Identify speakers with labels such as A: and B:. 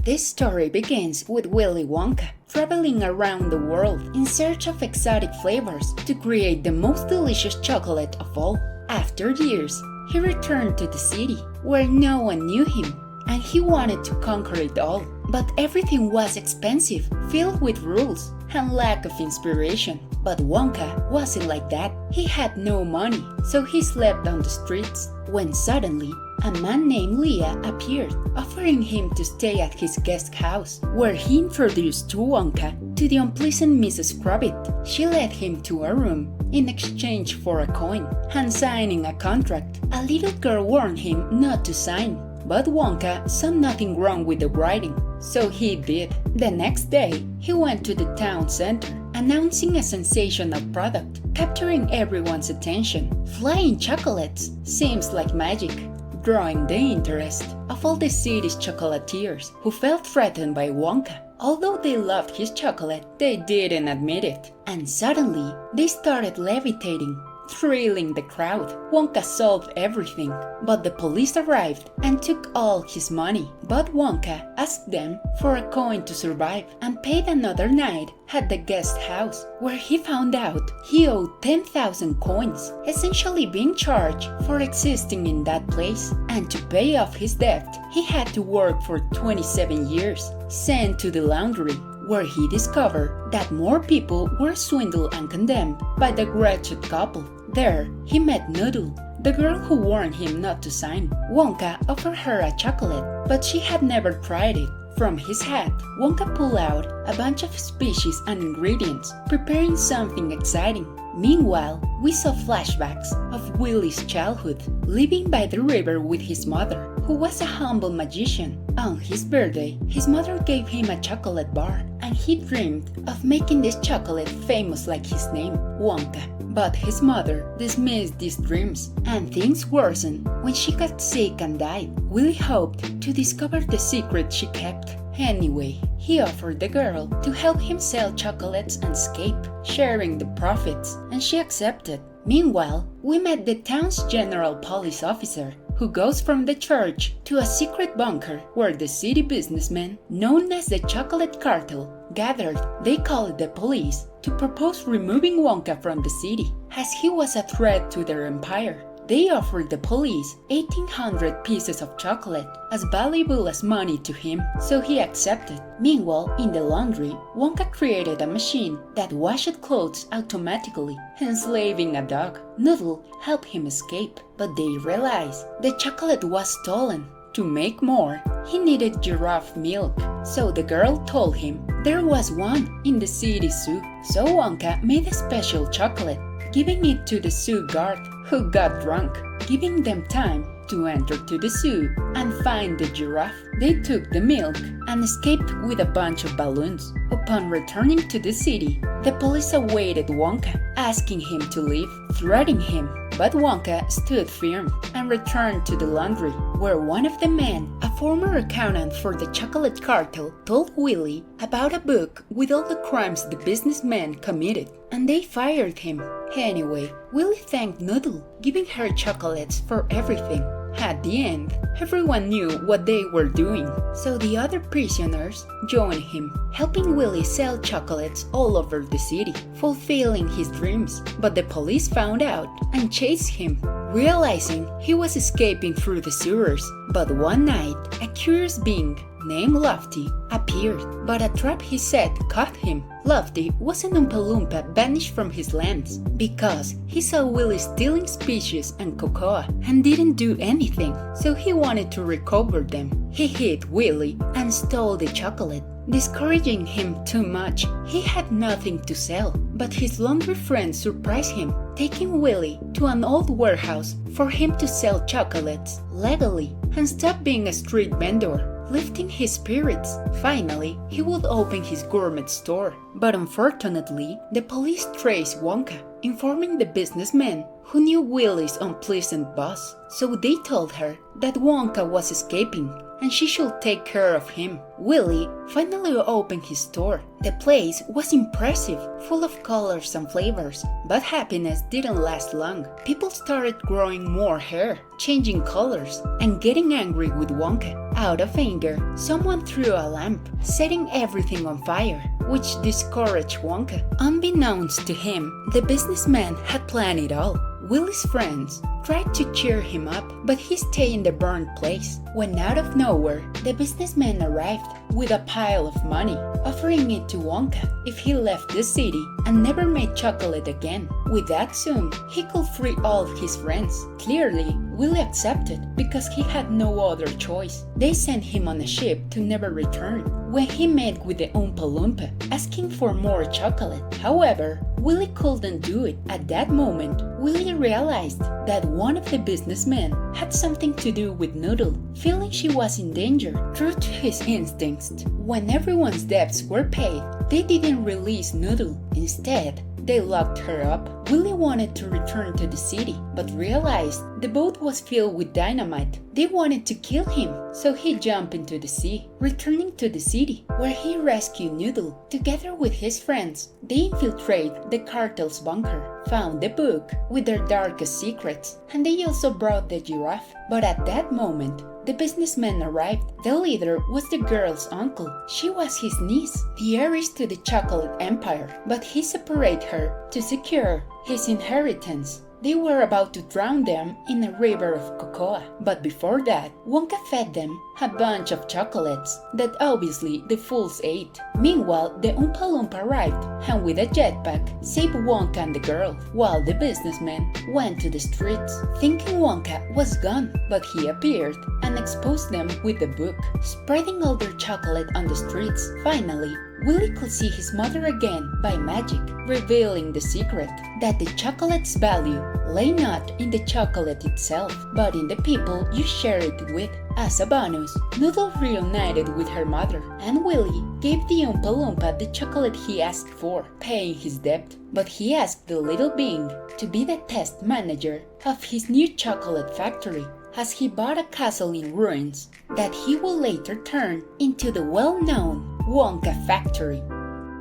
A: This story begins with Willy Wonka traveling around the world in search of exotic flavors to create the most delicious chocolate of all. After years, he returned to the city where no one knew him, and he wanted to conquer it all. But everything was expensive, filled with rules, and lack of inspiration. But Wonka wasn't like that. He had no money, so he slept on the streets. When suddenly, a man named Leah appeared, offering him to stay at his guest house, where he introduced to Wonka to the unpleasant Mrs. Crabbit. She led him to a room in exchange for a coin and signing a contract. A little girl warned him not to sign, but Wonka saw nothing wrong with the writing, so he did. The next day, he went to the town center, announcing a sensational product, capturing everyone's attention. Flying chocolates seems like magic, drawing the interest of all the city's chocolatiers who felt threatened by Wonka. Although they loved his chocolate, they didn't admit it. And suddenly, they started levitating, thrilling the crowd. Wonka solved everything, but the police arrived and took all his money. But Wonka asked them for a coin to survive and paid another night at the guest house, where he found out he owed 10,000 coins, essentially being charged for existing in that place. And to pay off his debt, he had to work for 27 years, sent to the laundry, where he discovered that more people were swindled and condemned by the wretched couple. There, he met Noodle, the girl who warned him not to sign. Wonka offered her a chocolate, but she had never tried it. From his hat, Wonka pulled out a bunch of species and ingredients, preparing something exciting. Meanwhile, we saw flashbacks of Willy's childhood, living by the river with his mother, who was a humble magician. On his birthday, his mother gave him a chocolate bar, and he dreamed of making this chocolate famous like his name, Wonka. But his mother dismissed these dreams, and things worsened when she got sick and died. Willy hoped to discover the secret she kept. Anyway, he offered the girl to help him sell chocolates and escape, sharing the profits, and she accepted. Meanwhile, we met the town's general police officer, who goes from the church to a secret bunker where the city businessmen, known as the Chocolate Cartel, gathered. They called the police to propose removing Wonka from the city, as he was a threat to their empire. They offered the police 1,800 pieces of chocolate, as valuable as money to him, so he accepted. Meanwhile, in the laundry, Wonka created a machine that washed clothes automatically, enslaving a dog. Noodle helped him escape, but they realized the chocolate was stolen. To make more, he needed giraffe milk, so the girl told him there was one in the city zoo. So Wonka made a special chocolate, giving it to the zoo guard, who got drunk, giving them time to enter to the zoo and find the giraffe. They took the milk and escaped with a bunch of balloons. Upon returning to the city, the police awaited Wonka, asking him to leave, threatening him. But Wonka stood firm and returned to the laundry, where one of the men, a former accountant for the chocolate cartel, told Willy about a book with all the crimes the businessmen committed, and they fired him. Anyway, Willy thanked Noodle, giving her chocolates for everything. At the end, everyone knew what they were doing, so the other prisoners joined him, helping Willy sell chocolates all over the city, fulfilling his dreams. But the police found out and chased him, realizing he was escaping through the sewers. But one night, a curious being named Lofty appeared, but a trap he set caught him. Lofty was an Oompa Loompa banished from his lands because he saw Willy stealing species and cocoa and didn't do anything, so he wanted to recover them. He hit Willy and stole the chocolate, discouraging him too much. He had nothing to sell, but his laundry friend surprised him, taking Willy to an old warehouse for him to sell chocolates legally and stop being a street vendor, lifting his spirits. Finally, he would open his gourmet store. But unfortunately, the police traced Wonka, informing the businessmen who knew Willy's unpleasant boss. So they told her that Wonka was escaping, and she should take care of him. Willie finally opened his store. The place was impressive, full of colors and flavors, but happiness didn't last long. People started growing more hair, changing colors, and getting angry with Wonka. Out of anger, someone threw a lamp, setting everything on fire, which discouraged Wonka. Unbeknownst to him, the businessman had planned it all. Willie's friends tried to cheer him up, but he stayed in the burned place. When out of nowhere, the businessman arrived with a pile of money, offering it to Wonka if he left the city and never made chocolate again. With that sum, he could free all of his friends. Clearly, Willie accepted because he had no other choice. They sent him on a ship to never return. When he met with the Oompa Loompa, asking for more chocolate. However, Willie couldn't do it. At that moment, Willie realized that one of the businessmen had something to do with Noodle, feeling she was in danger. True to his instincts, when everyone's debts were paid, they didn't release Noodle. Instead, they locked her up. Willie wanted to return to the city, but realized the boat was filled with dynamite. They wanted to kill him, so he jumped into the sea, returning to the city, where he rescued Noodle. Together with his friends, they infiltrate the cartel's bunker, found the book with their darkest secrets, and they also brought the giraffe. But at that moment, the businessman arrived. The leader was the girl's uncle. She was his niece, the heiress to the chocolate empire, but he separated her to secure his inheritance. They were about to drown them in a river of cocoa, but before that, Wonka fed them a bunch of chocolates that obviously the fools ate. Meanwhile, the Oompa Loompa arrived and with a jetpack saved Wonka and the girl, while the businessman went to the streets, thinking Wonka was gone, but he appeared and exposed them with the book, spreading all their chocolate on the streets. Finally, Willie could see his mother again by magic, revealing the secret that the chocolate's value lay not in the chocolate itself, but in the people you share it with. As a bonus, Noodle reunited with her mother, and Willie gave the Oompa Loompa the chocolate he asked for, paying his debt. But he asked the little being to be the test manager of his new chocolate factory, as he bought a castle in ruins that he would later turn into the well-known Wonka factory.